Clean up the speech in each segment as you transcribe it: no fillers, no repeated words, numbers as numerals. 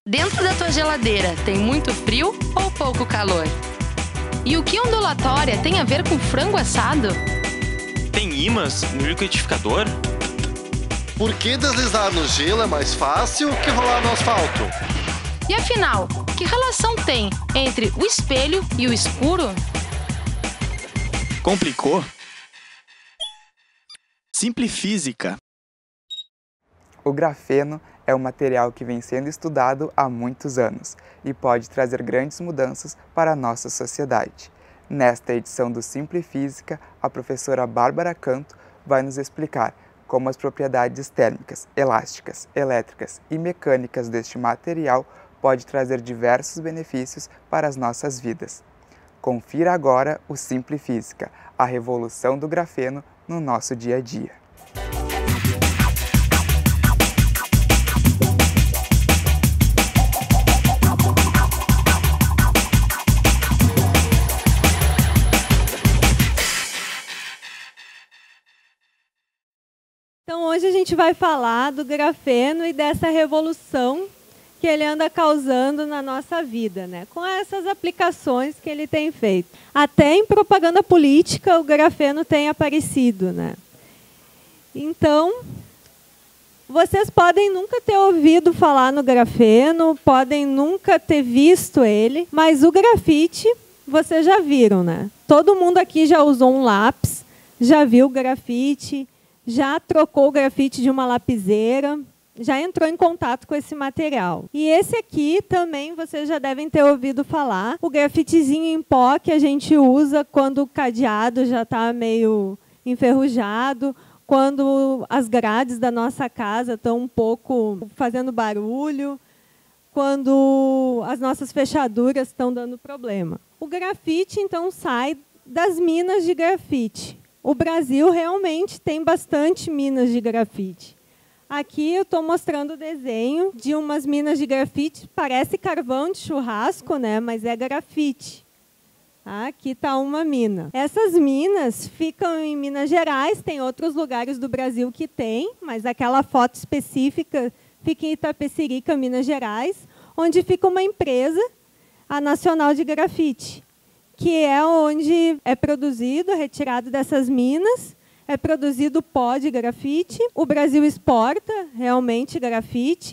Dentro da tua geladeira tem muito frio ou pouco calor? E o que ondulatória tem a ver com frango assado? Tem ímãs no liquidificador? Por que deslizar no gelo é mais fácil que rolar no asfalto? E afinal, que relação tem entre o espelho e o escuro? Complicou? Simplifísica. O grafeno é um material que vem sendo estudado há muitos anos e pode trazer grandes mudanças para a nossa sociedade. Nesta edição do Simplifísica, a professora Bárbara Canto vai nos explicar como as propriedades térmicas, elásticas, elétricas e mecânicas deste material pode trazer diversos benefícios para as nossas vidas. Confira agora o Simplifísica, a revolução do grafeno no nosso dia a dia. Então, hoje a gente vai falar do grafeno e dessa revolução que ele anda causando na nossa vida, né? Com essas aplicações que ele tem feito. Até em propaganda política o grafeno tem aparecido, né? Então, vocês podem nunca ter ouvido falar no grafeno, podem nunca ter visto ele, mas o grafite vocês já viram, né? Todo mundo aqui já usou um lápis, já viu grafite, já trocou o grafite de uma lapiseira, já entrou em contato com esse material. E esse aqui também vocês já devem ter ouvido falar, o grafitezinho em pó que a gente usa quando o cadeado já está meio enferrujado, quando as grades da nossa casa estão um pouco fazendo barulho, quando as nossas fechaduras estão dando problema. O grafite, então, sai das minas de grafite. O Brasil realmente tem bastante minas de grafite. Aqui eu estou mostrando o desenho de umas minas de grafite. Parece carvão de churrasco, né? Mas é grafite. Aqui está uma mina. Essas minas ficam em Minas Gerais, tem outros lugares do Brasil que tem, mas aquela foto específica fica em Itapecerica, Minas Gerais, onde fica uma empresa, a Nacional de Grafite, que é onde é produzido, retirado dessas minas, é produzido pó de grafite. O Brasil exporta realmente grafite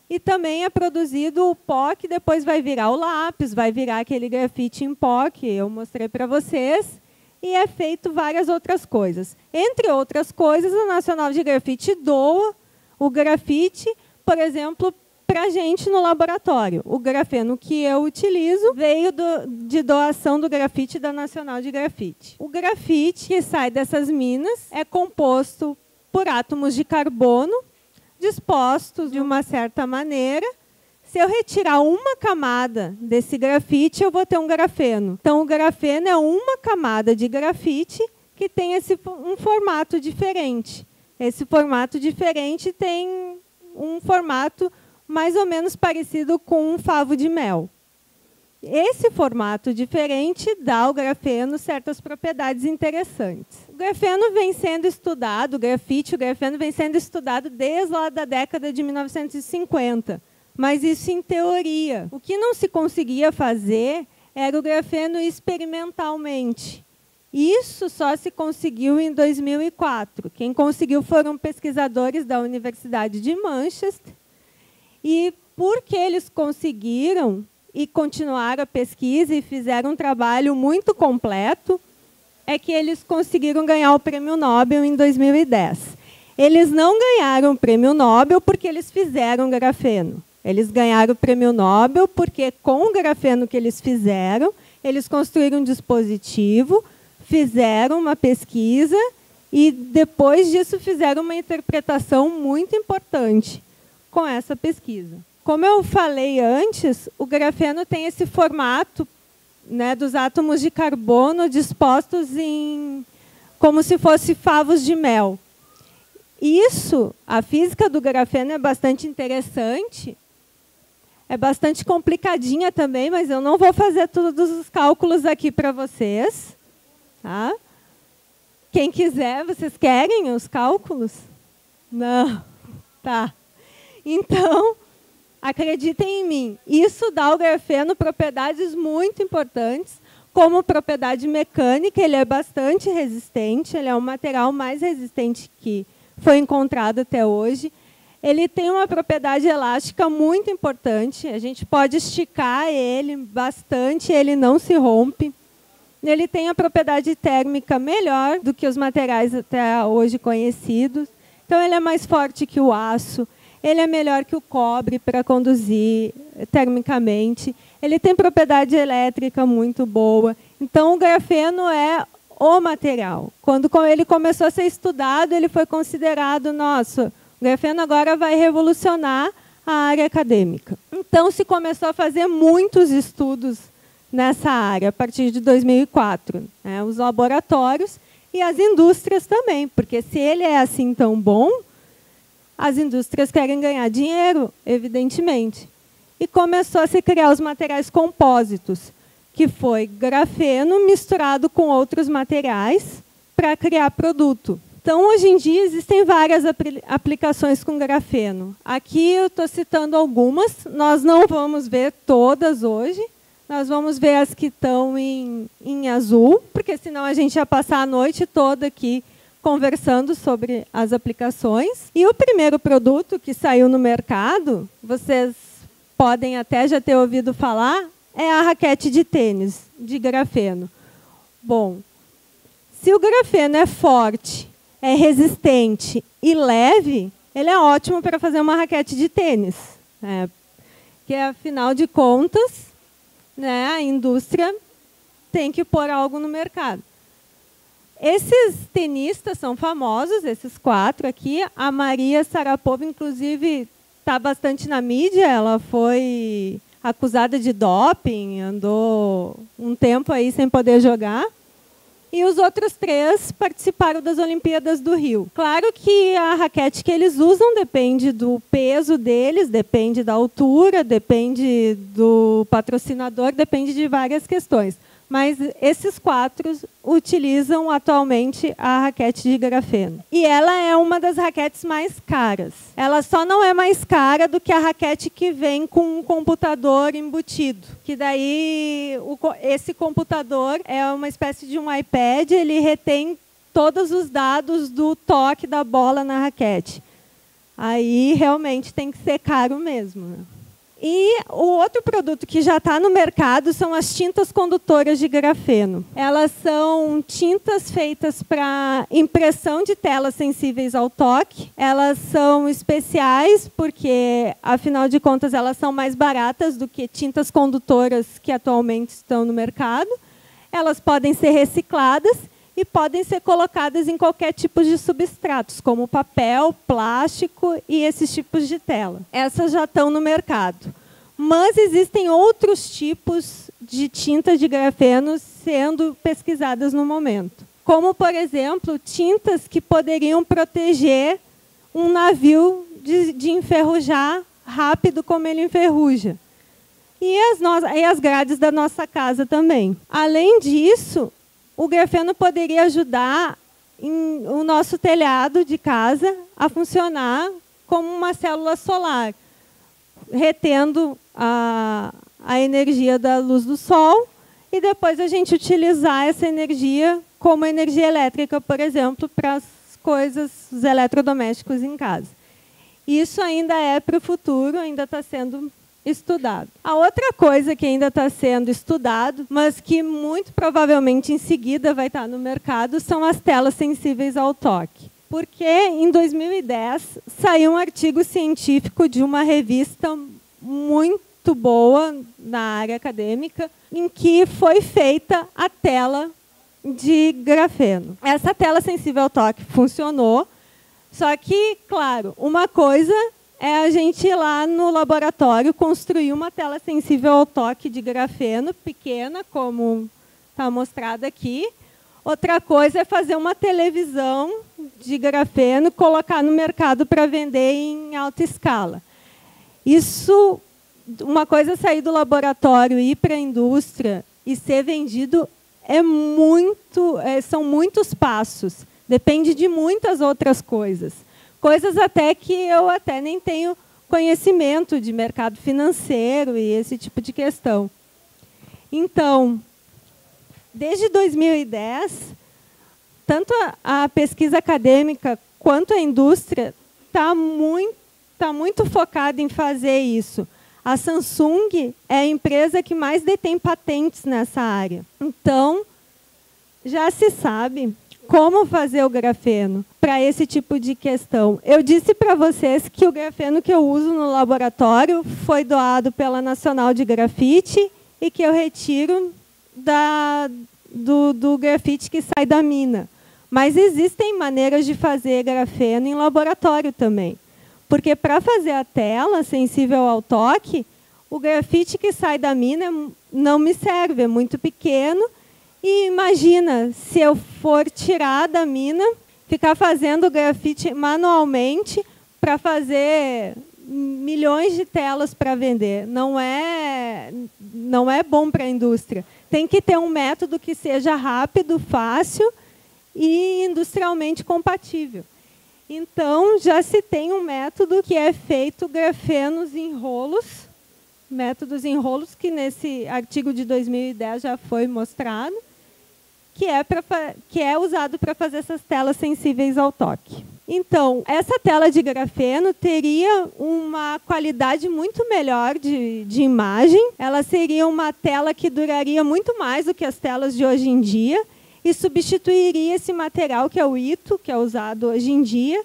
e também é produzido o pó que depois vai virar o lápis, vai virar aquele grafite em pó que eu mostrei para vocês, e é feito várias outras coisas. Entre outras coisas, a Nacional de Grafite doa o grafite, por exemplo, para a gente no laboratório. O grafeno que eu utilizo veio de doação do grafite da Nacional de Grafite. O grafite que sai dessas minas é composto por átomos de carbono dispostos de uma certa maneira. Se eu retirar uma camada desse grafite, eu vou ter um grafeno. Então, o grafeno é uma camada de grafite que tem um formato diferente. Esse formato diferente tem um formato mais ou menos parecido com um favo de mel. Esse formato diferente dá ao grafeno certas propriedades interessantes. O grafeno vem sendo estudado, o grafeno vem sendo estudado desde lá da década de 1950, mas isso em teoria. O que não se conseguia fazer era o grafeno experimentalmente. Isso só se conseguiu em 2004. Quem conseguiu foram pesquisadores da Universidade de Manchester. E porque eles conseguiram e continuaram a pesquisa e fizeram um trabalho muito completo, é que eles conseguiram ganhar o Prêmio Nobel em 2010. Eles não ganharam o Prêmio Nobel porque eles fizeram grafeno. Eles ganharam o Prêmio Nobel porque, com o grafeno que eles fizeram, eles construíram um dispositivo, fizeram uma pesquisa e, depois disso, fizeram uma interpretação muito importante com essa pesquisa. Como eu falei antes, o grafeno tem esse formato, né, dos átomos de carbono dispostos como se fossem favos de mel. Isso, a física do grafeno é bastante interessante, é bastante complicadinha também, mas eu não vou fazer todos os cálculos aqui para vocês. Tá? Quem quiser, vocês querem os cálculos? Não. Tá. Então, acreditem em mim, isso dá ao grafeno propriedades muito importantes, como propriedade mecânica, ele é bastante resistente, ele é o material mais resistente que foi encontrado até hoje. Ele tem uma propriedade elástica muito importante, a gente pode esticar ele bastante, ele não se rompe. Ele tem a propriedade térmica melhor do que os materiais até hoje conhecidos. Então, ele é mais forte que o aço, ele é melhor que o cobre para conduzir termicamente. Ele tem propriedade elétrica muito boa. Então, o grafeno é o material. Quando ele começou a ser estudado, ele foi considerado, nossa, o grafeno agora vai revolucionar a área acadêmica. Então, se começou a fazer muitos estudos nessa área, a partir de 2004. Os laboratórios e as indústrias também, porque se ele é assim tão bom, as indústrias querem ganhar dinheiro, evidentemente. E começou a se criar os materiais compósitos, que foi grafeno misturado com outros materiais para criar produto. Então, hoje em dia, existem várias aplicações com grafeno. Aqui eu estou citando algumas, nós não vamos ver todas hoje, nós vamos ver as que estão em azul, porque senão a gente ia passar a noite toda aqui conversando sobre as aplicações. E o primeiro produto que saiu no mercado, vocês podem até já ter ouvido falar, é a raquete de tênis de grafeno. Bom, se o grafeno é forte, é resistente e leve, ele é ótimo para fazer uma raquete de tênis. Que, afinal de contas, a indústria tem que pôr algo no mercado. Esses tenistas são famosos, esses 4 aqui. A Maria Sharapova, inclusive, está bastante na mídia. Ela foi acusada de doping, andou um tempo aí sem poder jogar. E os outros 3 participaram das Olimpíadas do Rio. Claro que a raquete que eles usam depende do peso deles, depende da altura, depende do patrocinador, depende de várias questões. Mas esses 4 utilizam atualmente a raquete de grafeno. E ela é uma das raquetes mais caras. Ela só não é mais cara do que a raquete que vem com um computador embutido. Que daí esse computador é uma espécie de um iPad, ele retém todos os dados do toque da bola na raquete. Aí realmente tem que ser caro mesmo. E o outro produto que já está no mercado são as tintas condutoras de grafeno. Elas são tintas feitas para impressão de telas sensíveis ao toque. Elas são especiais porque, afinal de contas, elas são mais baratas do que tintas condutoras que atualmente estão no mercado. Elas podem ser recicladas e podem ser colocadas em qualquer tipo de substratos, como papel, plástico e esses tipos de tela. Essas já estão no mercado. Mas existem outros tipos de tinta de grafeno sendo pesquisadas no momento. Como, por exemplo, tintas que poderiam proteger um navio de enferrujar rápido como ele enferruja. E as grades da nossa casa também. Além disso, o grafeno poderia ajudar o nosso telhado de casa a funcionar como uma célula solar, retendo a energia da luz do sol e depois a gente utilizar essa energia como energia elétrica, por exemplo, para as coisas, os eletrodomésticos em casa. Isso ainda é para o futuro, ainda está sendo estudado. A outra coisa que ainda está sendo estudado, mas que muito provavelmente em seguida vai estar no mercado, são as telas sensíveis ao toque. Porque em 2010 saiu um artigo científico de uma revista muito boa na área acadêmica, em que foi feita a tela de grafeno. Essa tela sensível ao toque funcionou, só que, claro, uma coisa é a gente ir lá no laboratório construir uma tela sensível ao toque de grafeno, pequena, como está mostrado aqui. Outra coisa é fazer uma televisão de grafeno, colocar no mercado para vender em alta escala. Isso, uma coisa é sair do laboratório, ir para a indústria e ser vendido, são muitos passos. Depende de muitas outras coisas. Coisas até que eu nem tenho conhecimento de mercado financeiro e esse tipo de questão. Então, desde 2010, tanto a pesquisa acadêmica quanto a indústria está muito focada em fazer isso. A Samsung é a empresa que mais detém patentes nessa área. Então, já se sabe como fazer o grafeno para esse tipo de questão. Eu disse para vocês que o grafeno que eu uso no laboratório foi doado pela Nacional de Grafite e que eu retiro do grafite que sai da mina. Mas existem maneiras de fazer grafeno em laboratório também. Porque para fazer a tela sensível ao toque, o grafite que sai da mina não me serve, é muito pequeno. E imagina, se eu for tirar da mina, ficar fazendo grafite manualmente para fazer milhões de telas para vender. Não é bom para a indústria. Tem que ter um método que seja rápido, fácil e industrialmente compatível. Então, já se tem um método que é feito grafenos em rolos, métodos em rolos, que nesse artigo de 2010 já foi mostrado, que é usado para fazer essas telas sensíveis ao toque. Então, essa tela de grafeno teria uma qualidade muito melhor de imagem, ela seria uma tela que duraria muito mais do que as telas de hoje em dia e substituiria esse material que é o Ito, que é usado hoje em dia,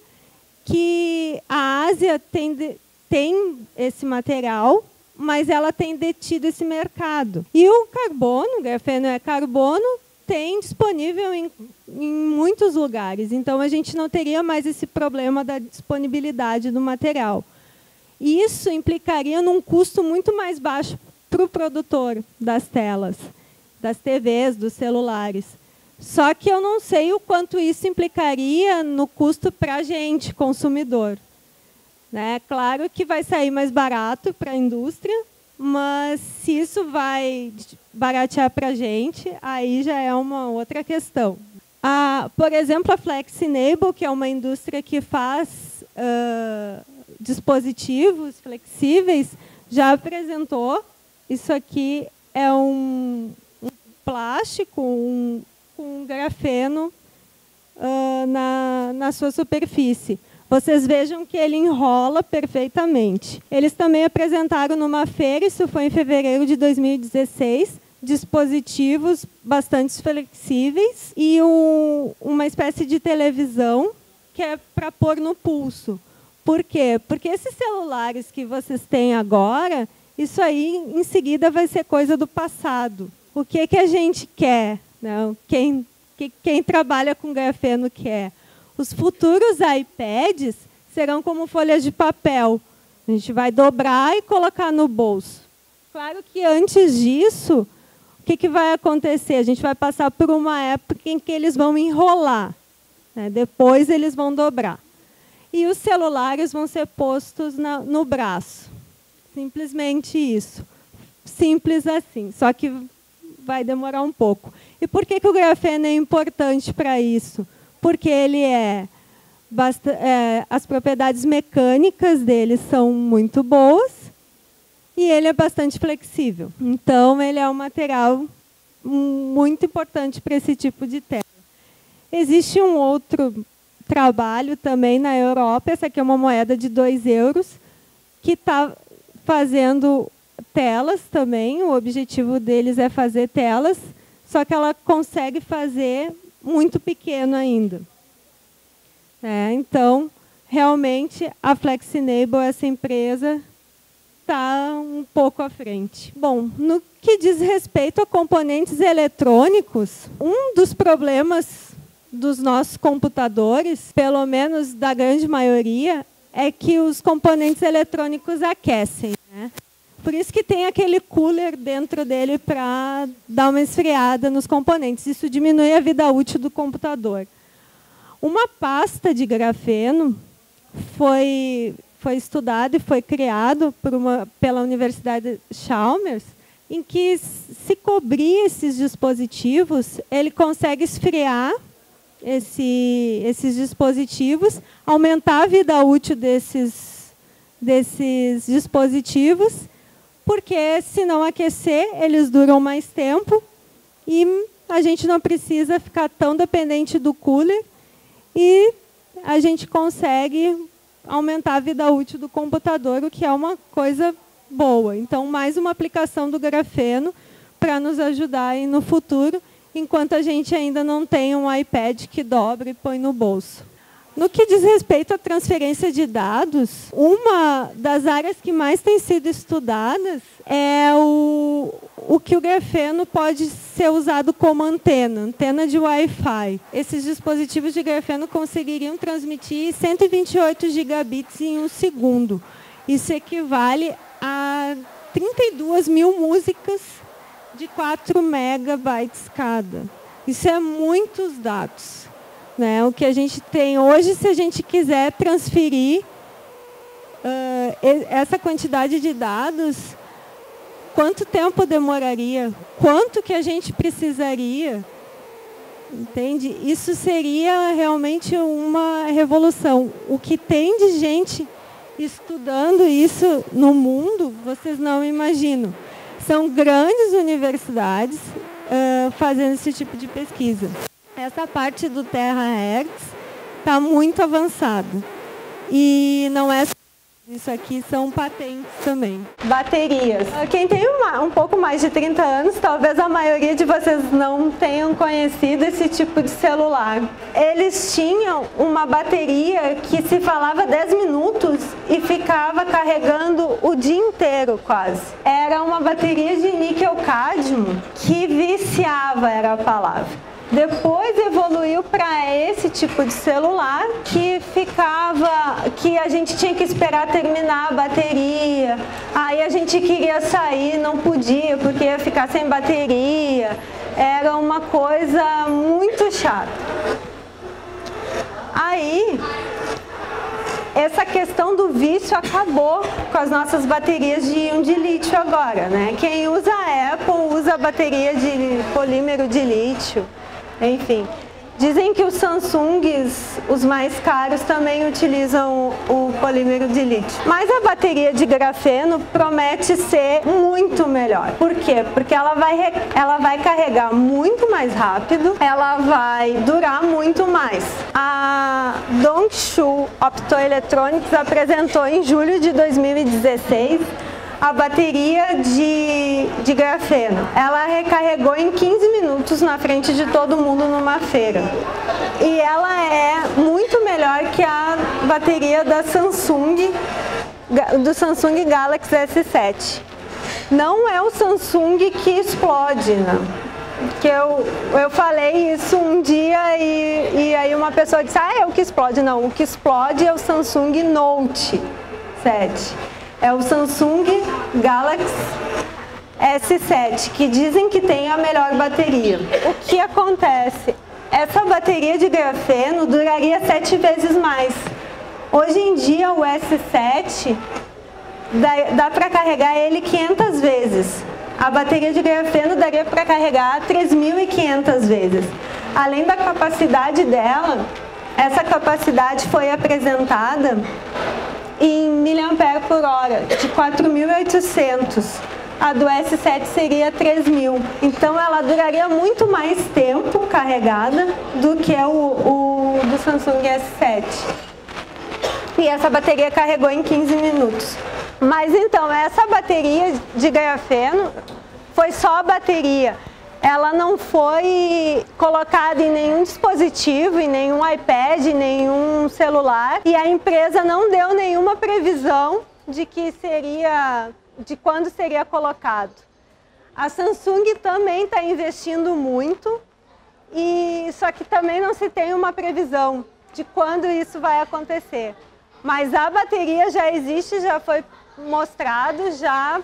que a Ásia tem esse material, mas ela tem detido esse mercado. E o carbono, o grafeno é carbono, tem disponível em muitos lugares. Então, a gente não teria mais esse problema da disponibilidade do material. Isso implicaria num custo muito mais baixo para o produtor das telas, das TVs, dos celulares. Só que eu não sei o quanto isso implicaria no custo para a gente, consumidor. Né? Claro que vai sair mais barato para a indústria, mas se isso vai baratear para a gente, aí já é uma outra questão. Por exemplo, a Flexenable, que é uma indústria que faz dispositivos flexíveis, já apresentou. Isso aqui é um plástico, com grafeno na sua superfície. Vocês vejam que ele enrola perfeitamente. Eles também apresentaram numa feira, isso foi em fevereiro de 2016, dispositivos bastante flexíveis e uma espécie de televisão que é para pôr no pulso. Por quê? Porque esses celulares que vocês têm agora, isso aí em seguida vai ser coisa do passado. O que a gente quer? Não? Quem trabalha com grafeno quer? Os futuros iPads serão como folhas de papel. A gente vai dobrar e colocar no bolso. Claro que antes disso, o que vai acontecer? A gente vai passar por uma época em que eles vão enrolar. Né? Depois eles vão dobrar. E os celulares vão ser postos no braço. Simplesmente isso. Simples assim. Só que vai demorar um pouco. E por que o grafeno é importante para isso? Porque ele as propriedades mecânicas dele são muito boas e ele é bastante flexível. Então, ele é um material muito importante para esse tipo de tela. Existe um outro trabalho também na Europa, essa aqui é uma moeda de 2 euros, que está fazendo telas também. O objetivo deles é fazer telas, só que ela consegue fazer muito pequeno ainda. Então, realmente, a Flexenable, essa empresa, está um pouco à frente. Bom, no que diz respeito a componentes eletrônicos, um dos problemas dos nossos computadores, pelo menos da grande maioria, é que os componentes eletrônicos aquecem. Né? Por isso que tem aquele cooler dentro dele para dar uma esfriada nos componentes. Isso diminui a vida útil do computador. Uma pasta de grafeno foi estudado e foi criado pela Universidade Chalmers, em que, se cobrir esses dispositivos, ele consegue esfriar esses dispositivos, aumentar a vida útil desses dispositivos, porque se não aquecer, eles duram mais tempo e a gente não precisa ficar tão dependente do cooler e a gente consegue aumentar a vida útil do computador, o que é uma coisa boa. Então, mais uma aplicação do grafeno para nos ajudar aí no futuro, enquanto a gente ainda não tem um iPad que dobra e põe no bolso. No que diz respeito à transferência de dados, uma das áreas que mais tem sido estudadas é o que o grafeno pode ser usado como antena de Wi-Fi. Esses dispositivos de grafeno conseguiriam transmitir 128 gigabits em um segundo. Isso equivale a 32 mil músicas de 4 megabytes cada. Isso é muitos dados. Né? O que a gente tem hoje, se a gente quiser transferir essa quantidade de dados, quanto tempo demoraria? Quanto que a gente precisaria? Entende? Isso seria realmente uma revolução. O que tem de gente estudando isso no mundo, vocês não imaginam. São grandes universidades fazendo esse tipo de pesquisa. Essa parte do terahertz está muito avançada. E não é só isso aqui, são patentes também. Baterias. Quem tem um pouco mais de 30 anos, talvez a maioria de vocês não tenham conhecido esse tipo de celular. Eles tinham uma bateria que se falava 10 minutos e ficava carregando o dia inteiro quase. Era uma bateria de níquel-cádmio que viciava, era a palavra. Depois evoluiu para esse tipo de celular que a gente tinha que esperar terminar a bateria. Aí a gente queria sair, não podia porque ia ficar sem bateria. Era uma coisa muito chata. Aí essa questão do vício acabou com as nossas baterias de íon de lítio agora, né? Quem usa a Apple usa a bateria de polímero de lítio. Enfim, dizem que os Samsungs, os mais caros, também utilizam o polímero de lítio. Mas a bateria de grafeno promete ser muito melhor. Por quê? Porque ela vai carregar muito mais rápido, ela vai durar muito mais. A Dongshu Optoelectronics apresentou em julho de 2016 a bateria de grafeno. Ela recarregou em 15 minutos na frente de todo mundo numa feira. E ela é muito melhor que a bateria da do Samsung Galaxy S7. Não é o Samsung que explode, né? Que eu falei isso um dia e aí uma pessoa disse, é o que explode. Não, o que explode é o Samsung Note 7. É o Samsung Galaxy S7, que dizem que tem a melhor bateria. O que acontece? Essa bateria de grafeno duraria 7 vezes mais. Hoje em dia o S7 dá para carregar ele 500 vezes. A bateria de grafeno daria para carregar 3.500 vezes. Além da capacidade dela, essa capacidade foi apresentada em mAh, de 4.800. A do S7 seria 3.000. Então ela duraria muito mais tempo carregada do que o do Samsung S7. E essa bateria carregou em 15 minutos. Mas então, essa bateria de grafeno foi só a bateria. Ela não foi colocada em nenhum dispositivo, em nenhum iPad, em nenhum celular. E a empresa não deu nenhuma previsão de quando seria colocado. A Samsung também está investindo muito, só que também não se tem uma previsão de quando isso vai acontecer. Mas a bateria já existe, já foi mostrado, já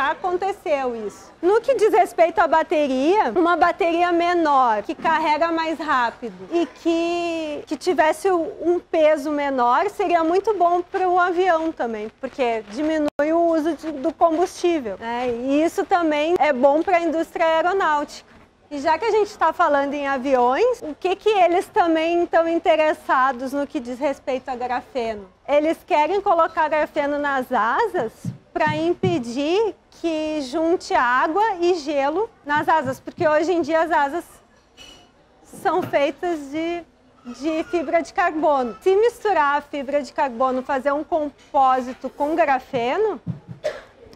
aconteceu isso. No que diz respeito à bateria, uma bateria menor, que carrega mais rápido e que tivesse um peso menor, seria muito bom para o avião também, porque diminui o uso do combustível, né? E isso também é bom para a indústria aeronáutica. E já que a gente está falando em aviões, o que eles também estão interessados no que diz respeito a grafeno? Eles querem colocar grafeno nas asas para impedir que junte água e gelo nas asas, porque hoje em dia as asas são feitas de fibra de carbono. Se misturar a fibra de carbono, fazer um compósito com grafeno,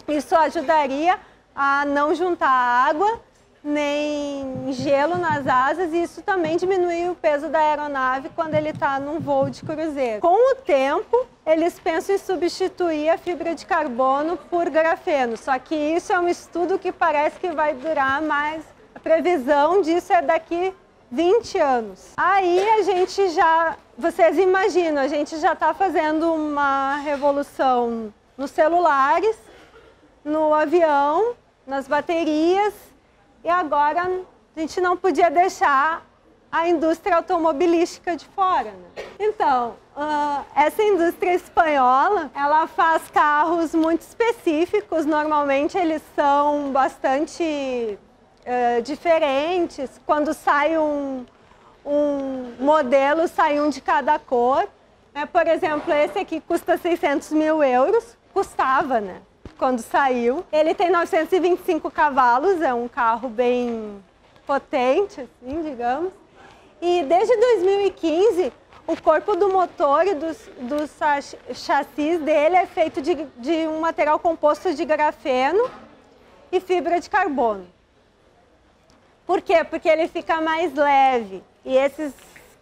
isso ajudaria a não juntar água nem gelo nas asas, e isso também diminui o peso da aeronave quando ele está num voo de cruzeiro. Com o tempo, eles pensam em substituir a fibra de carbono por grafeno, só que isso é um estudo que parece que vai durar mais, a previsão disso é daqui 20 anos. Aí vocês imaginam, a gente já está fazendo uma revolução nos celulares, no avião, nas baterias, e agora a gente não podia deixar a indústria automobilística de fora, né? Então, essa indústria espanhola, ela faz carros muito específicos, normalmente eles são bastante diferentes. Quando sai um modelo, sai um de cada cor. Por exemplo, esse aqui custa 600 mil euros, custava, né? Quando saiu. Ele tem 925 cavalos, é um carro bem potente, assim, digamos. E desde 2015, o corpo do motor e do chassis dele é feito de um material composto de grafeno e fibra de carbono. Por quê? Porque ele fica mais leve. E esses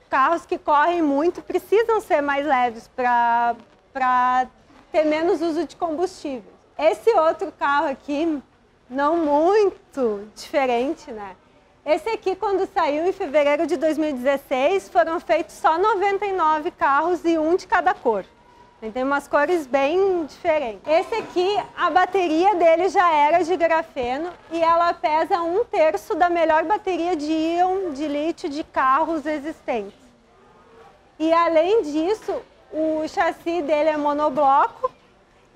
carros que correm muito precisam ser mais leves para ter menos uso de combustível. Esse outro carro aqui, não muito diferente, né? Esse aqui, quando saiu em fevereiro de 2016, foram feitos só 99 carros e um de cada cor. Tem umas cores bem diferentes. Esse aqui, a bateria dele já era de grafeno e ela pesa 1/3 da melhor bateria de íon de lítio de carros existentes. E além disso, o chassi dele é monobloco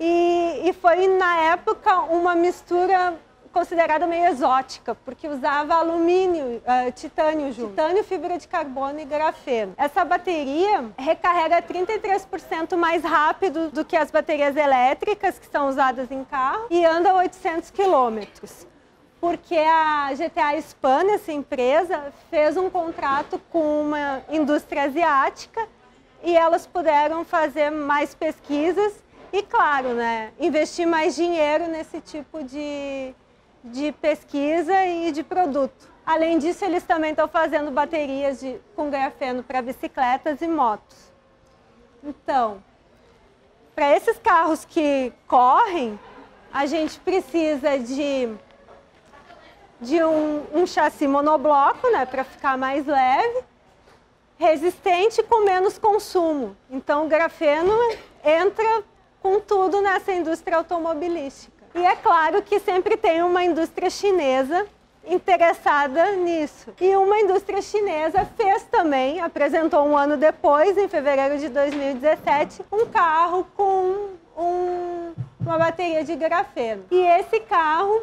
e foi, na época, uma mistura considerada meio exótica, porque usava alumínio, titânio junto. Titânio, fibra de carbono e grafeno. Essa bateria recarrega 33% mais rápido do que as baterias elétricas que são usadas em carro e anda 800 quilômetros. Porque a GTA Span, essa empresa, fez um contrato com uma indústria asiática e elas puderam fazer mais pesquisas e, claro, né, investir mais dinheiro nesse tipo de pesquisa e de produto. Além disso, eles também estão fazendo baterias com grafeno para bicicletas e motos. Então, para esses carros que correm, a gente precisa de um chassi monobloco, né, para ficar mais leve, resistente com menos consumo. Então, o grafeno entra com tudo nessa indústria automobilística. E é claro que sempre tem uma indústria chinesa interessada nisso. E uma indústria chinesa fez também, apresentou um ano depois, em fevereiro de 2017, um carro com uma bateria de grafeno. E esse carro,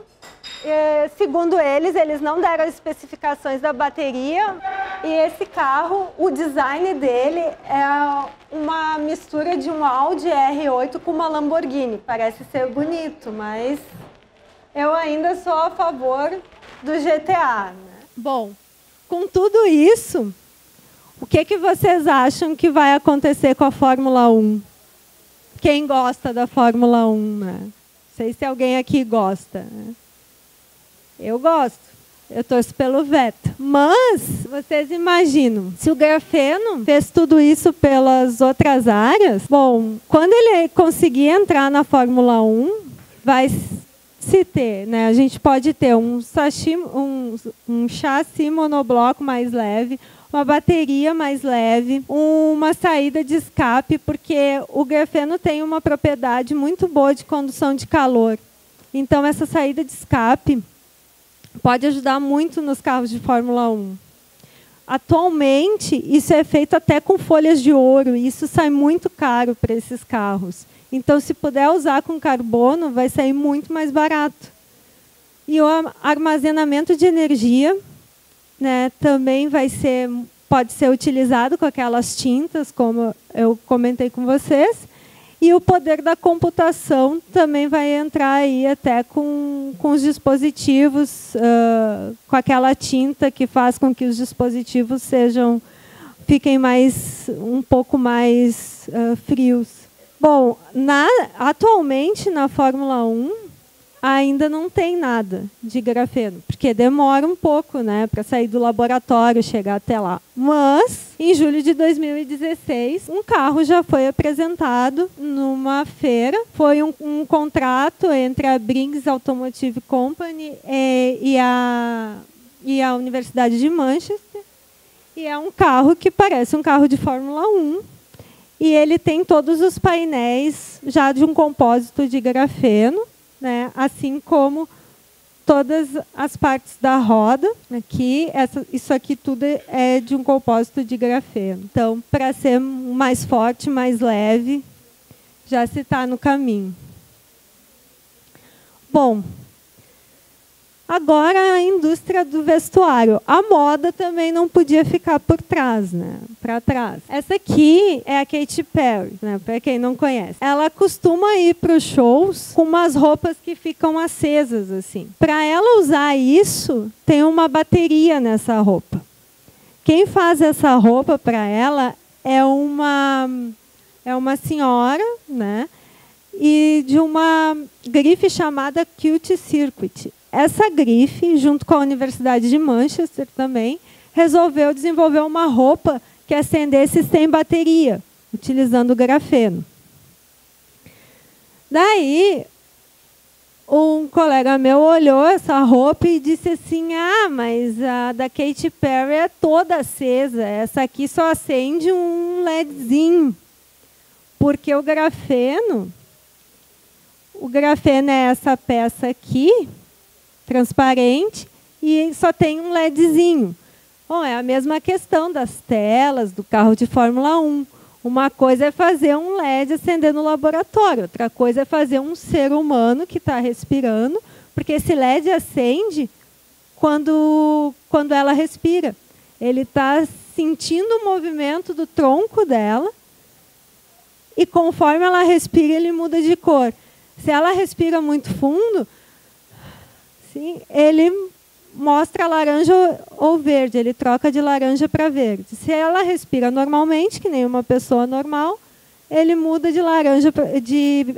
segundo eles não deram as especificações da bateria, e esse carro, o design dele é uma mistura de um Audi R8 com uma Lamborghini. Parece ser bonito, mas eu ainda sou a favor do GTA, né? Bom, com tudo isso, o que vocês acham que vai acontecer com a Fórmula 1? Quem gosta da Fórmula 1, né? Não sei se alguém aqui gosta, né? Eu gosto. Eu torço pelo Vettel. Mas, vocês imaginam, se o grafeno fez tudo isso pelas outras áreas, bom, quando ele conseguir entrar na Fórmula 1, vai se ter, né? A gente pode ter um chassi monobloco mais leve, uma bateria mais leve, uma saída de escape, porque o grafeno tem uma propriedade muito boa de condução de calor. Então, essa saída de escape pode ajudar muito nos carros de Fórmula 1. Atualmente, isso é feito até com folhas de ouro, e isso sai muito caro para esses carros. Então, se puder usar com carbono, vai sair muito mais barato. E o armazenamento de energia né, também pode ser utilizado com aquelas tintas, como eu comentei com vocês. E o poder da computação também vai entrar aí até com os dispositivos, com aquela tinta que faz com que os dispositivos fiquem um pouco mais frios. Bom, atualmente na Fórmula 1 ainda não tem nada de grafeno, porque demora um pouco, né, para sair do laboratório, chegar até lá. Mas, em julho de 2016, um carro já foi apresentado numa feira. Foi um contrato entre a Briggs Automotive Company e a Universidade de Manchester. E é um carro que parece um carro de Fórmula 1. E ele tem todos os painéis já de um compósito de grafeno, né, assim como todas as partes da roda. Isso aqui tudo é de um compósito de grafeno. Então, para ser mais forte, mais leve, já se está no caminho. Bom, agora a indústria do vestuário. A moda também não podia ficar por trás, né? Para trás. Essa aqui é a Katy Perry, né? Para quem não conhece. Ela costuma ir para os shows com umas roupas que ficam acesas assim. Para ela usar isso, tem uma bateria nessa roupa. Quem faz essa roupa para ela é uma senhora, né? E de uma grife chamada Cute Circuit. Essa grife, junto com a Universidade de Manchester também, resolveu desenvolver uma roupa que acendesse sem bateria, utilizando grafeno. Daí, um colega meu olhou essa roupa e disse assim: mas a da Katy Perry é toda acesa, essa aqui só acende um LEDzinho. Porque o grafeno é essa peça aqui, transparente, e só tem um LEDzinho. Bom, é a mesma questão das telas do carro de Fórmula 1. Uma coisa é fazer um LED acender no laboratório, outra coisa é fazer um ser humano que está respirando, porque esse LED acende quando ela respira. Ele está sentindo o movimento do tronco dela, e conforme ela respira, ele muda de cor. Se ela respira muito fundo, sim, ele mostra laranja ou verde, ele troca de laranja para verde. Se ela respira normalmente, que nem uma pessoa normal, ele muda de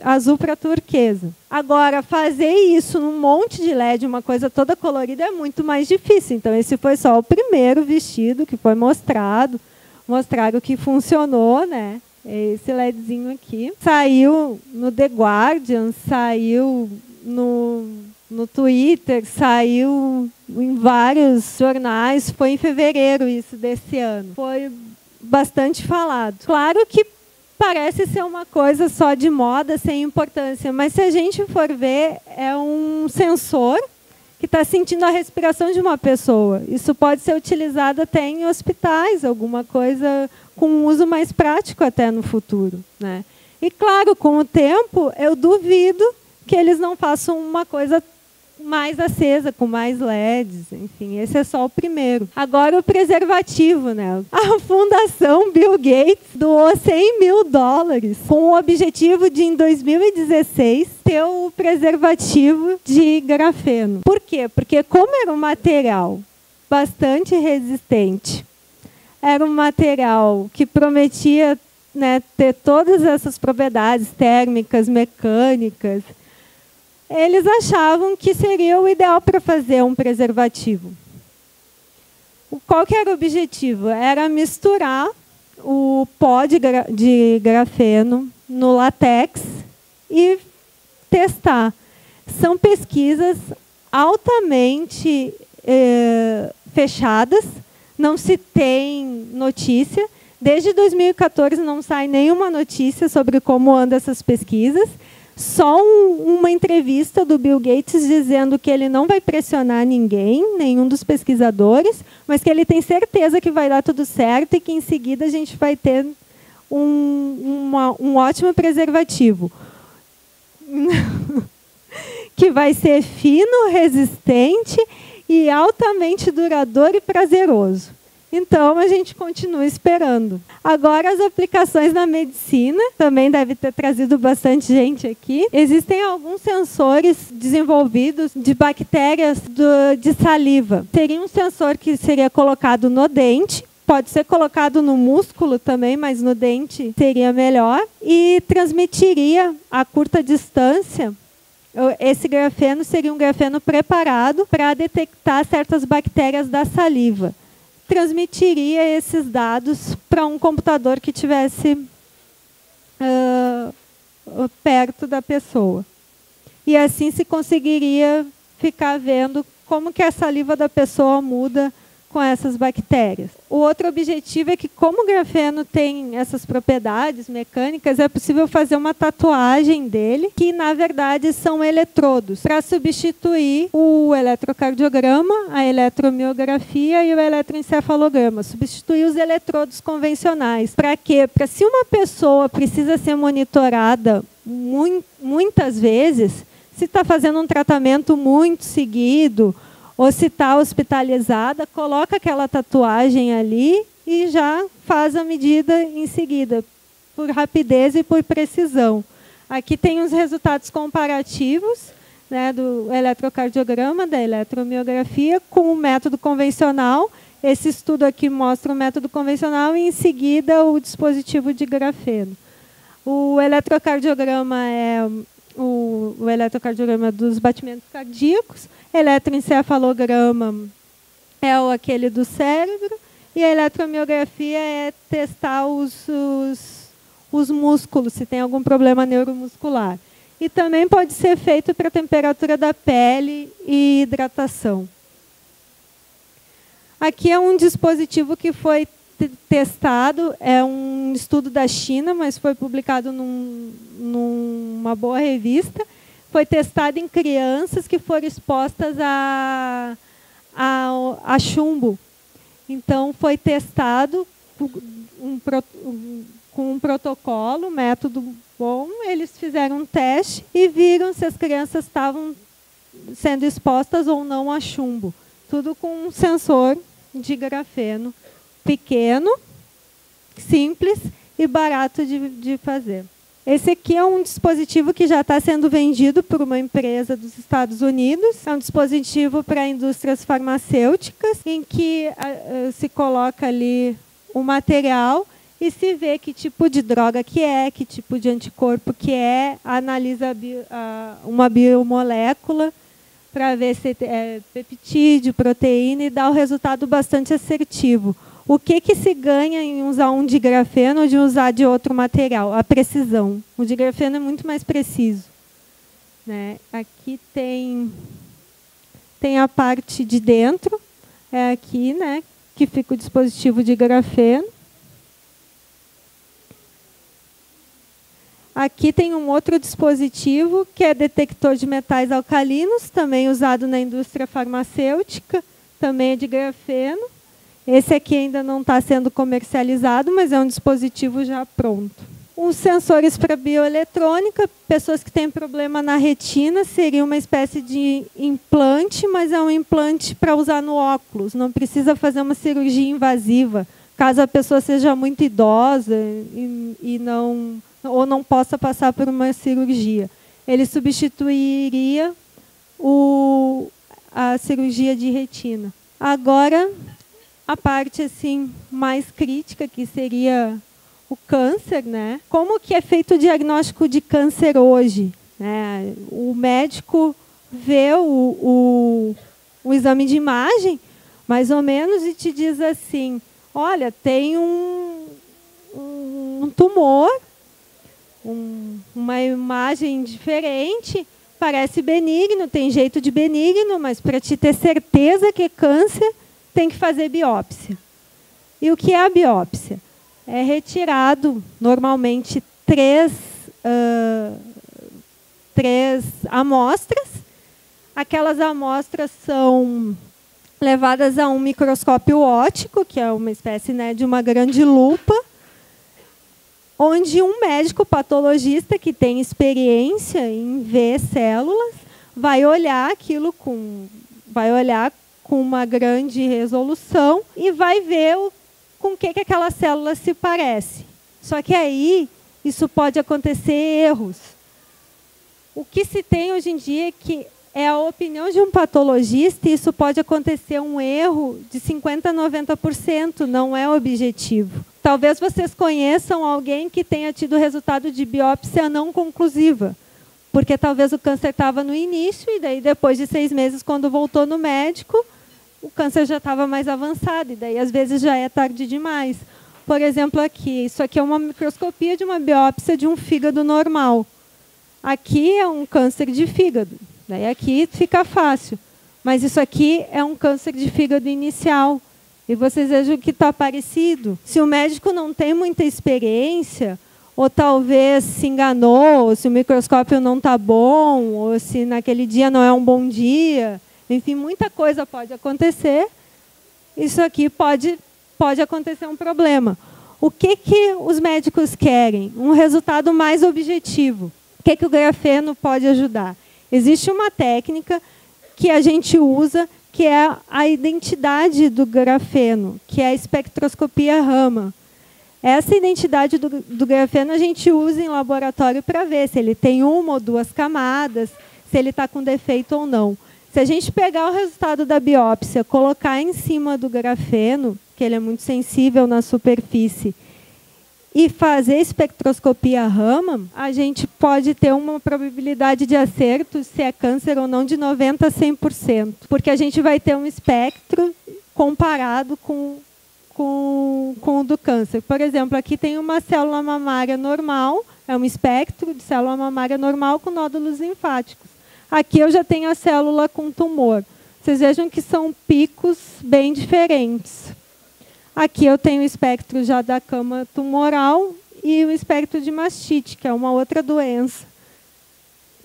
azul para turquesa. Agora, fazer isso num monte de LED, uma coisa toda colorida, é muito mais difícil. Então, esse foi só o primeiro vestido que foi mostrado. Mostraram que funcionou, né? Esse LEDzinho aqui. Saiu no The Guardian, saiu no Twitter, saiu em vários jornais. Foi em fevereiro isso desse ano. Foi bastante falado. Claro que parece ser uma coisa só de moda, sem importância, mas se a gente for ver, é um sensor que está sentindo a respiração de uma pessoa. Isso pode ser utilizado até em hospitais, alguma coisa com um uso mais prático até no futuro, né? E, claro, com o tempo, eu duvido que eles não façam uma coisa mais acesa, com mais LEDs, enfim, esse é só o primeiro. Agora o preservativo, né? A Fundação Bill Gates doou $100 mil com o objetivo de, em 2016, ter o preservativo de grafeno. Por quê? Porque como era um material bastante resistente, era um material que prometia, né, ter todas essas propriedades térmicas, mecânicas, eles achavam que seria o ideal para fazer um preservativo. Qual que era o objetivo? Era misturar o pó de grafeno no látex e testar. São pesquisas altamente fechadas, não se tem notícia. Desde 2014 não sai nenhuma notícia sobre como andam essas pesquisas. Só uma entrevista do Bill Gates dizendo que ele não vai pressionar ninguém, nenhum dos pesquisadores, mas que ele tem certeza que vai dar tudo certo e que, em seguida, a gente vai ter um ótimo preservativo. Que vai ser fino, resistente e altamente duradouro e prazeroso. Então, a gente continua esperando. Agora, as aplicações na medicina também devem ter trazido bastante gente aqui. Existem alguns sensores desenvolvidos de bactérias de saliva. Seria um sensor que seria colocado no dente, pode ser colocado no músculo também, mas no dente seria melhor, e transmitiria a curta distância. Esse grafeno seria um grafeno preparado para detectar certas bactérias da saliva. Transmitiria esses dados para um computador que tivesse perto da pessoa. E assim se conseguiria ficar vendo como que a saliva da pessoa muda com essas bactérias. O outro objetivo é que, como o grafeno tem essas propriedades mecânicas, é possível fazer uma tatuagem dele, que na verdade são eletrodos, para substituir o eletrocardiograma, a eletromiografia e o eletroencefalograma, substituir os eletrodos convencionais. Para quê? Para, se uma pessoa precisa ser monitorada muitas vezes, se está fazendo um tratamento muito seguido, ou se está hospitalizada, coloca aquela tatuagem ali e já faz a medida em seguida, por rapidez e por precisão. Aqui tem os resultados comparativos, né, do eletrocardiograma, da eletromiografia, com o método convencional. Esse estudo aqui mostra o método convencional e, em seguida, o dispositivo de grafeno. O eletrocardiograma é o eletrocardiograma dos batimentos cardíacos, eletroencefalograma é aquele do cérebro, e a eletromiografia é testar os músculos, se tem algum problema neuromuscular. E também pode ser feito para a temperatura da pele e hidratação. Aqui é um dispositivo que foi testado, é um estudo da China, mas foi publicado numa boa revista. Foi testado em crianças que foram expostas a chumbo. Então, foi testado com um protocolo, um método bom. Eles fizeram um teste e viram se as crianças estavam sendo expostas ou não a chumbo. Tudo com um sensor de grafeno pequeno, simples e barato de fazer. Esse aqui é um dispositivo que já está sendo vendido por uma empresa dos Estados Unidos. É um dispositivo para indústrias farmacêuticas, em que se coloca ali o material e se vê que tipo de droga que é, que tipo de anticorpo que é, analisa uma biomolécula para ver se é peptídeo, proteína, e dá um resultado bastante assertivo. O que se ganha em usar um de grafeno ou de usar de outro material? A precisão. O de grafeno é muito mais preciso, né? Aqui tem a parte de dentro, é aqui, né, que fica o dispositivo de grafeno. Aqui tem um outro dispositivo, que é detector de metais alcalinos, também usado na indústria farmacêutica, também é de grafeno. Esse aqui ainda não está sendo comercializado, mas é um dispositivo já pronto. Os sensores para bioeletrônica, pessoas que têm problema na retina, seria uma espécie de implante, mas é um implante para usar no óculos, não precisa fazer uma cirurgia invasiva, caso a pessoa seja muito idosa ou não possa passar por uma cirurgia. Ele substituiria a cirurgia de retina. Agora, a parte assim mais crítica, que seria o câncer, né? Como que é feito o diagnóstico de câncer hoje, né? O médico vê o exame de imagem, mais ou menos, e te diz assim: olha, tem um tumor, uma imagem diferente, parece benigno, tem jeito de benigno, mas para te ter certeza que é câncer, tem que fazer biópsia. E o que é a biópsia? É retirado, normalmente, três amostras. Aquelas amostras são levadas a um microscópio óptico, que é uma espécie, né, de uma grande lupa, onde um médico patologista que tem experiência em ver células vai olhar aquilo com uma grande resolução e vai ver com que aquela célula se parece. Só que aí isso pode acontecer erros. O que se tem hoje em dia é que é a opinião de um patologista e isso pode acontecer um erro de 50% a 90%, não é objetivo. Talvez vocês conheçam alguém que tenha tido resultado de biópsia não conclusiva, porque talvez o câncer estava no início e daí depois de 6 meses, quando voltou no médico, o câncer já estava mais avançado e daí às vezes já é tarde demais. Por exemplo, aqui, isso aqui é uma microscopia de uma biópsia de um fígado normal. Aqui é um câncer de fígado. Daí aqui fica fácil. Mas isso aqui é um câncer de fígado inicial. E vocês vejam que está parecido. Se o médico não tem muita experiência, ou talvez se enganou, ou se o microscópio não está bom, ou se naquele dia não é um bom dia, enfim, muita coisa pode acontecer. Isso aqui pode acontecer um problema. O que os médicos querem? Um resultado mais objetivo. O que o grafeno pode ajudar? Existe uma técnica que a gente usa, que é a identidade do grafeno, que é a espectroscopia Raman. Essa identidade do grafeno a gente usa em laboratório para ver se ele tem 1 ou 2 camadas, se ele está com defeito ou não. Se a gente pegar o resultado da biópsia, colocar em cima do grafeno, que ele é muito sensível na superfície, e fazer espectroscopia Raman, a gente pode ter uma probabilidade de acerto, se é câncer ou não, de 90% a 100%. Porque a gente vai ter um espectro comparado com o do câncer. Por exemplo, aqui tem uma célula mamária normal, é um espectro de célula mamária normal com nódulos linfáticos. Aqui eu já tenho a célula com tumor. Vocês vejam que são picos bem diferentes. Aqui eu tenho o espectro já da cama tumoral e o espectro de mastite, que é uma outra doença.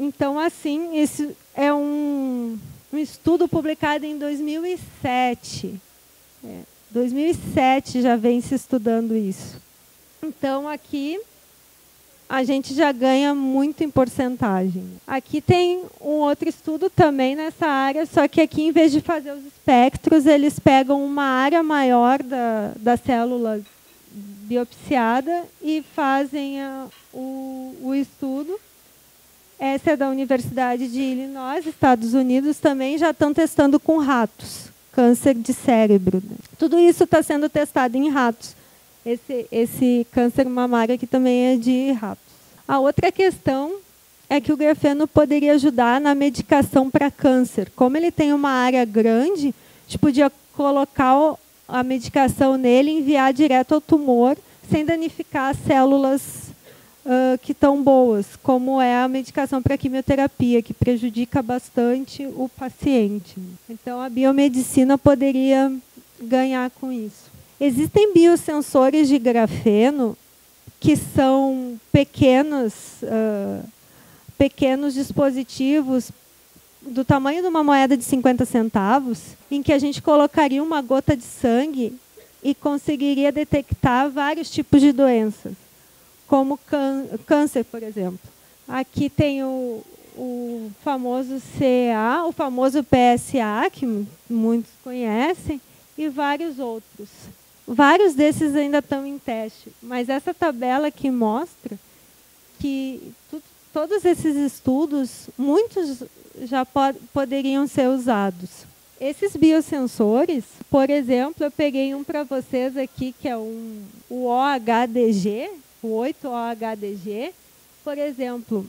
Então, assim, esse é um estudo publicado em 2007. 2007 já vem se estudando isso. Então, aqui a gente já ganha muito em porcentagem. Aqui tem um outro estudo também nessa área, só que aqui, em vez de fazer os espectros, eles pegam uma área maior da célula biopsiada e fazem o estudo. Essa é da Universidade de Illinois, Estados Unidos, também já estão testando com ratos, câncer de cérebro. Tudo isso está sendo testado em ratos. Esse câncer mamário aqui também é de ratos. A outra questão é que o grafeno poderia ajudar na medicação para câncer. Como ele tem uma área grande, a gente podia colocar a medicação nele e enviar direto ao tumor, sem danificar as células que estão boas, como é a medicação para quimioterapia, que prejudica bastante o paciente. Então, a biomedicina poderia ganhar com isso. Existem biosensores de grafeno que são pequenos dispositivos do tamanho de uma moeda de 50 centavos, em que a gente colocaria uma gota de sangue e conseguiria detectar vários tipos de doenças, como câncer, por exemplo. Aqui tem o famoso CEA, o famoso PSA, que muitos conhecem, e vários outros. Vários desses ainda estão em teste, mas essa tabela aqui mostra que todos esses estudos, muitos já poderiam ser usados. Esses biosensores, por exemplo, eu peguei um para vocês aqui, que é o OHDG, o 8-OHDG. Por exemplo,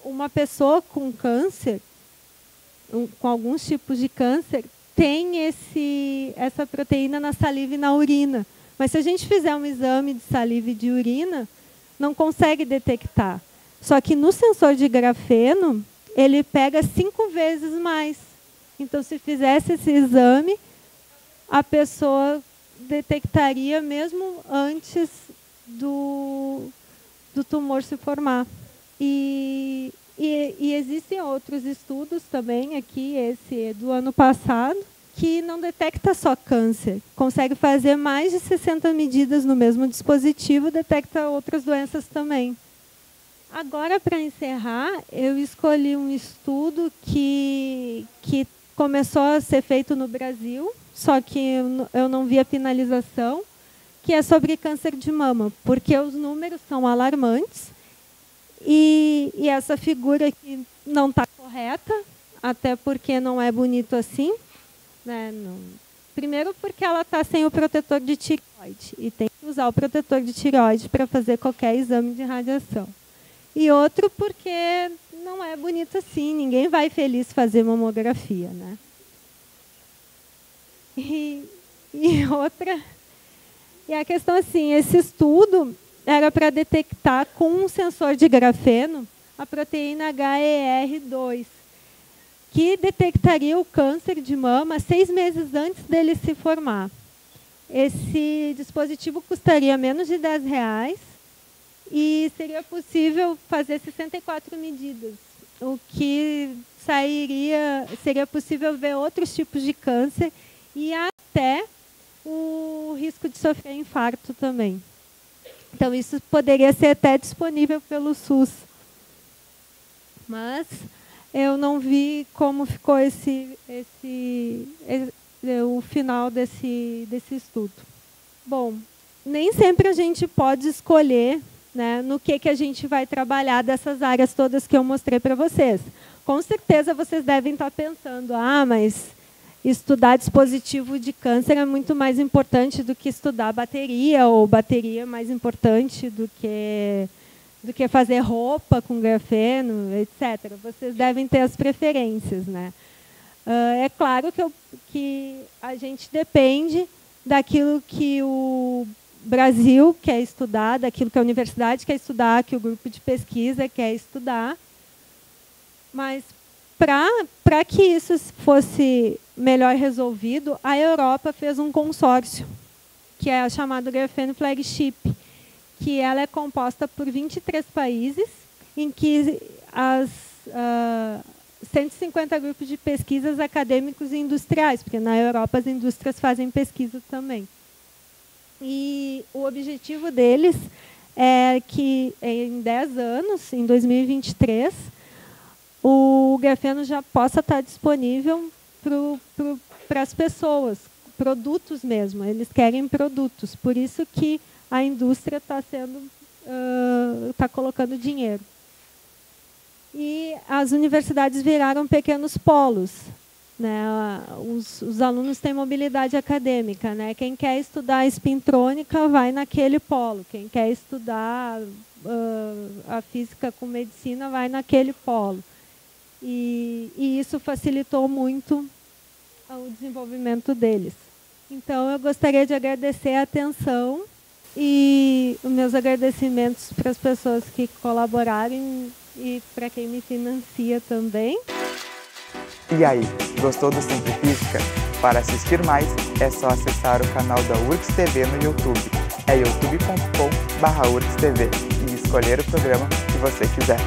uma pessoa com câncer, com alguns tipos de câncer, tem essa proteína na saliva e na urina. Mas se a gente fizer um exame de saliva e de urina, não consegue detectar. Só que no sensor de grafeno, ele pega 5 vezes mais. Então, se fizesse esse exame, a pessoa detectaria mesmo antes do tumor se formar. E existem outros estudos também, aqui, esse é do ano passado, que não detecta só câncer. Consegue fazer mais de 60 medidas no mesmo dispositivo, detecta outras doenças também. Agora, para encerrar, eu escolhi um estudo que começou a ser feito no Brasil, só que eu não vi a finalização, que é sobre câncer de mama, porque os números são alarmantes e essa figura aqui não está correta, até porque não é bonito assim, né? Primeiro porque ela está sem o protetor de tireoide e tem que usar o protetor de tireoide para fazer qualquer exame de radiação. E outro porque não é bonito assim, ninguém vai feliz fazer mamografia, né? E outra... E a questão assim, esse estudo era para detectar com um sensor de grafeno a proteína HER2, que detectaria o câncer de mama 6 meses antes dele se formar. Esse dispositivo custaria menos de R$10 e seria possível fazer 64 medidas, o que seria possível ver outros tipos de câncer e até o risco de sofrer infarto também. Então, isso poderia ser até disponível pelo SUS. Mas eu não vi como ficou o final desse estudo. Bom, nem sempre a gente pode escolher, né, no que a gente vai trabalhar dessas áreas todas que eu mostrei para vocês. Com certeza vocês devem estar pensando, mas estudar dispositivo de câncer é muito mais importante do que estudar bateria, ou bateria é mais importante do que fazer roupa com grafeno, etc. Vocês devem ter as preferências, né? É claro que a gente depende daquilo que o Brasil quer estudar, daquilo que a universidade quer estudar, que o grupo de pesquisa quer estudar, mas para que isso fosse melhor resolvido, a Europa fez um consórcio, que é chamado Graphene Flagship, que ela é composta por 23 países, em que 150 grupos de pesquisas acadêmicos e industriais, porque na Europa as indústrias fazem pesquisa também. E o objetivo deles é que em 10 anos, em 2023, o grafeno já possa estar disponível para as pessoas, produtos mesmo. Eles querem produtos, por isso que a indústria está colocando dinheiro. E as universidades viraram pequenos polos, né? Os alunos têm mobilidade acadêmica, né? Quem quer estudar espintrônica vai naquele polo, quem quer estudar a física com medicina vai naquele polo. E isso facilitou muito o desenvolvimento deles. Então, eu gostaria de agradecer a atenção e os meus agradecimentos para as pessoas que colaboraram e para quem me financia também. E aí, gostou do Sempre Física? Para assistir mais, é só acessar o canal da URGS TV no YouTube. É youtube.com/URGS TV e escolher o programa que você quiser.